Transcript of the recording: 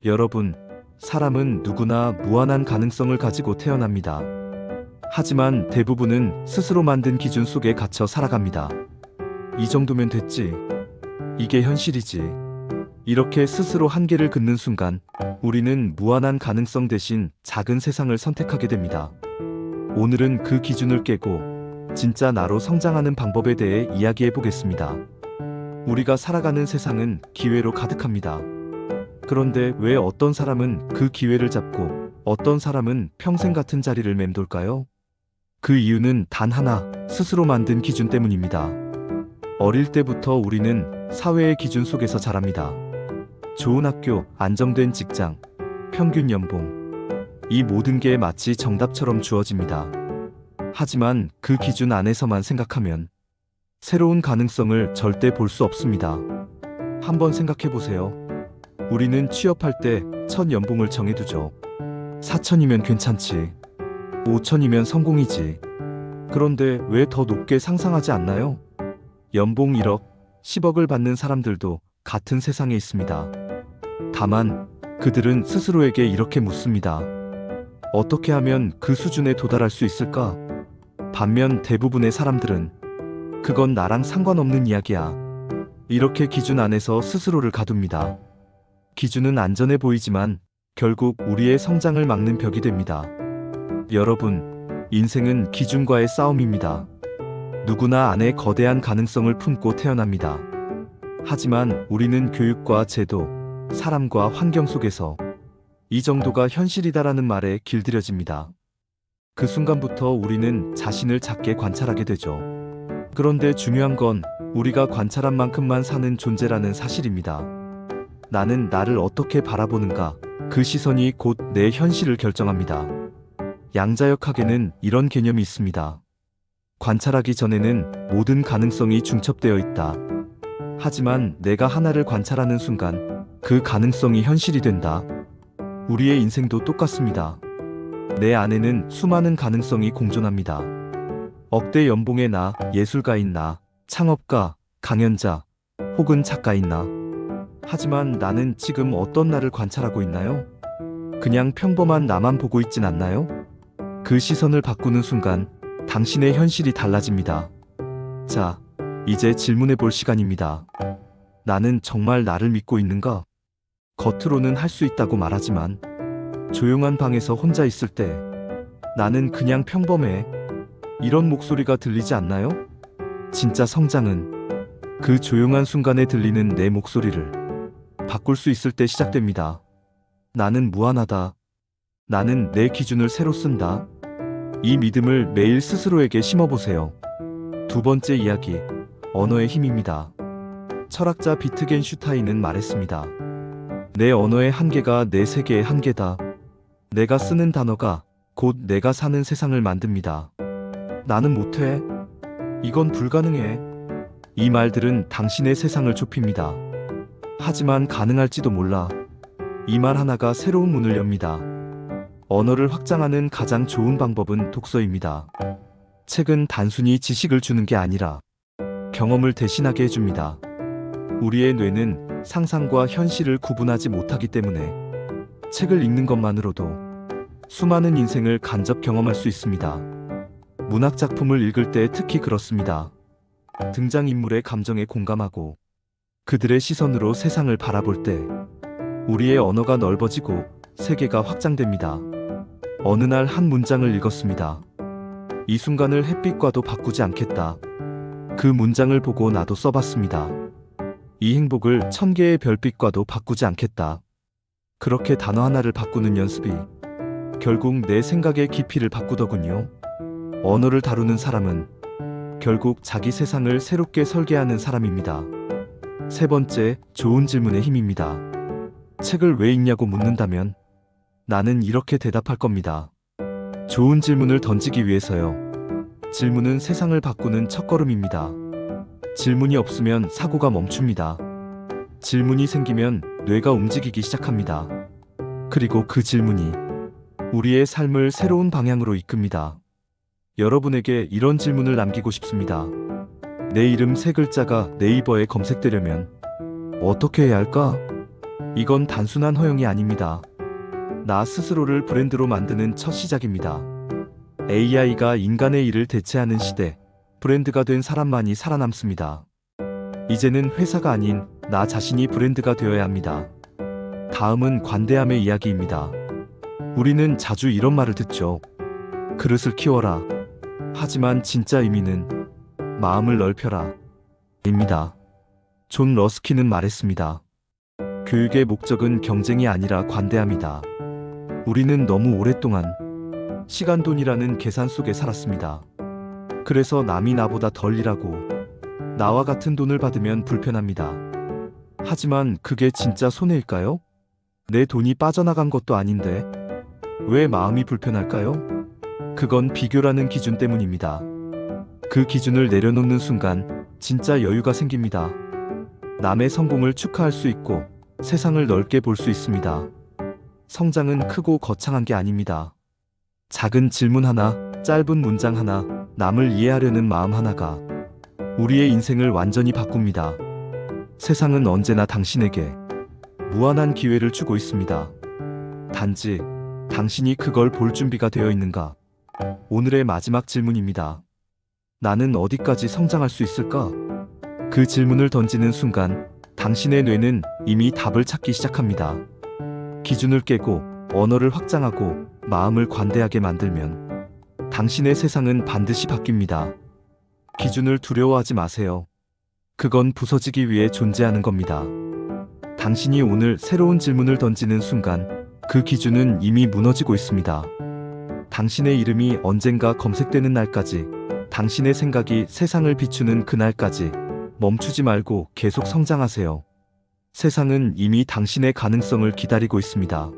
여러분, 사람은 누구나 무한한 가능성을 가지고 태어납니다. 하지만 대부분은 스스로 만든 기준 속에 갇혀 살아갑니다. 이 정도면 됐지. 이게 현실이지. 이렇게 스스로 한계를 긋는 순간 우리는 무한한 가능성 대신 작은 세상을 선택하게 됩니다. 오늘은 그 기준을 깨고 진짜 나로 성장하는 방법에 대해 이야기해 보겠습니다. 우리가 살아가는 세상은 기회로 가득합니다. 그런데 왜 어떤 사람은 그 기회를 잡고 어떤 사람은 평생 같은 자리를 맴돌까요? 그 이유는 단 하나, 스스로 만든 기준 때문입니다. 어릴 때부터 우리는 사회의 기준 속에서 자랍니다. 좋은 학교, 안정된 직장, 평균 연봉. 이 모든 게 마치 정답처럼 주어집니다. 하지만 그 기준 안에서만 생각하면 새로운 가능성을 절대 볼 수 없습니다. 한번 생각해 보세요. 우리는 취업할 때 첫 연봉을 정해두죠. 4천이면 괜찮지. 5천이면 성공이지. 그런데 왜 더 높게 상상하지 않나요? 연봉 1억, 10억을 받는 사람들도 같은 세상에 있습니다. 다만 그들은 스스로에게 이렇게 묻습니다. 어떻게 하면 그 수준에 도달할 수 있을까? 반면 대부분의 사람들은 그건 나랑 상관없는 이야기야. 이렇게 기준 안에서 스스로를 가둡니다. 기준은 안전해 보이지만 결국 우리의 성장을 막는 벽이 됩니다. 여러분, 인생은 기준과의 싸움입니다. 누구나 안에 거대한 가능성을 품고 태어납니다. 하지만 우리는 교육과 제도, 사람과 환경 속에서 이 정도가 현실이다라는 말에 길들여집니다. 그 순간부터 우리는 자신을 작게 관찰하게 되죠. 그런데 중요한 건 우리가 관찰한 만큼만 사는 존재라는 사실입니다. 나는 나를 어떻게 바라보는가? 그 시선이 곧 내 현실을 결정합니다. 양자역학에는 이런 개념이 있습니다. 관찰하기 전에는 모든 가능성이 중첩되어 있다. 하지만 내가 하나를 관찰하는 순간 그 가능성이 현실이 된다. 우리의 인생도 똑같습니다. 내 안에는 수많은 가능성이 공존합니다. 억대 연봉의 나, 예술가인 나, 창업가, 강연자, 혹은 작가인 나. 하지만 나는 지금 어떤 나를 관찰하고 있나요? 그냥 평범한 나만 보고 있진 않나요? 그 시선을 바꾸는 순간 당신의 현실이 달라집니다. 자, 이제 질문해 볼 시간입니다. 나는 정말 나를 믿고 있는가? 겉으로는 할 수 있다고 말하지만 조용한 방에서 혼자 있을 때 나는 그냥 평범해. 이런 목소리가 들리지 않나요? 진짜 성장은 그 조용한 순간에 들리는 내 목소리를 바꿀 수 있을 때 시작됩니다. 나는 무한하다. 나는 내 기준을 새로 쓴다. 이 믿음을 매일 스스로에게 심어보세요. 두 번째 이야기, 언어의 힘입니다. 철학자 비트겐슈타인은 말했습니다. 내 언어의 한계가 내 세계의 한계다. 내가 쓰는 단어가 곧 내가 사는 세상을 만듭니다. 나는 못해. 이건 불가능해. 이 말들은 당신의 세상을 좁힙니다. 하지만 가능할지도 몰라. 이 말 하나가 새로운 문을 엽니다. 언어를 확장하는 가장 좋은 방법은 독서입니다. 책은 단순히 지식을 주는 게 아니라 경험을 대신하게 해줍니다. 우리의 뇌는 상상과 현실을 구분하지 못하기 때문에 책을 읽는 것만으로도 수많은 인생을 간접 경험할 수 있습니다. 문학 작품을 읽을 때 특히 그렇습니다. 등장인물의 감정에 공감하고 그들의 시선으로 세상을 바라볼 때 우리의 언어가 넓어지고 세계가 확장됩니다. 어느 날 한 문장을 읽었습니다. 이 순간을 햇빛과도 바꾸지 않겠다. 그 문장을 보고 나도 써봤습니다. 이 행복을 1000개의 별빛과도 바꾸지 않겠다. 그렇게 단어 하나를 바꾸는 연습이 결국 내 생각의 깊이를 바꾸더군요. 언어를 다루는 사람은 결국 자기 세상을 새롭게 설계하는 사람입니다. 세 번째, 좋은 질문의 힘입니다. 책을 왜 읽냐고 묻는다면 나는 이렇게 대답할 겁니다. 좋은 질문을 던지기 위해서요. 질문은 세상을 바꾸는 첫걸음입니다. 질문이 없으면 사고가 멈춥니다. 질문이 생기면 뇌가 움직이기 시작합니다. 그리고 그 질문이 우리의 삶을 새로운 방향으로 이끕니다. 여러분에게 이런 질문을 남기고 싶습니다. 내 이름 세 글자가 네이버에 검색되려면 어떻게 해야 할까? 이건 단순한 허용이 아닙니다. 나 스스로를 브랜드로 만드는 첫 시작입니다. AI가 인간의 일을 대체하는 시대, 브랜드가 된 사람만이 살아남습니다. 이제는 회사가 아닌 나 자신이 브랜드가 되어야 합니다. 다음은 관대함의 이야기입니다. 우리는 자주 이런 말을 듣죠. 그릇을 키워라. 하지만 진짜 의미는 마음을 넓혀라. 입니다. 존 러스키는 말했습니다. 교육의 목적은 경쟁이 아니라 관대함이다. 우리는 너무 오랫동안 시간 돈이라는 계산 속에 살았습니다. 그래서 남이 나보다 덜 일하고 나와 같은 돈을 받으면 불편합니다. 하지만 그게 진짜 손해일까요? 내 돈이 빠져나간 것도 아닌데 왜 마음이 불편할까요? 그건 비교라는 기준 때문입니다. 그 기준을 내려놓는 순간 진짜 여유가 생깁니다. 남의 성공을 축하할 수 있고 세상을 넓게 볼 수 있습니다. 성장은 크고 거창한 게 아닙니다. 작은 질문 하나, 짧은 문장 하나, 남을 이해하려는 마음 하나가 우리의 인생을 완전히 바꿉니다. 세상은 언제나 당신에게 무한한 기회를 주고 있습니다. 단지 당신이 그걸 볼 준비가 되어 있는가? 오늘의 마지막 질문입니다. 나는 어디까지 성장할 수 있을까? 그 질문을 던지는 순간 당신의 뇌는 이미 답을 찾기 시작합니다. 기준을 깨고 언어를 확장하고 마음을 관대하게 만들면 당신의 세상은 반드시 바뀝니다. 기준을 두려워하지 마세요. 그건 부서지기 위해 존재하는 겁니다. 당신이 오늘 새로운 질문을 던지는 순간 그 기준은 이미 무너지고 있습니다. 당신의 이름이 언젠가 검색되는 날까지, 당신의 생각이 세상을 비추는 그날까지 멈추지 말고 계속 성장하세요. 세상은 이미 당신의 가능성을 기다리고 있습니다.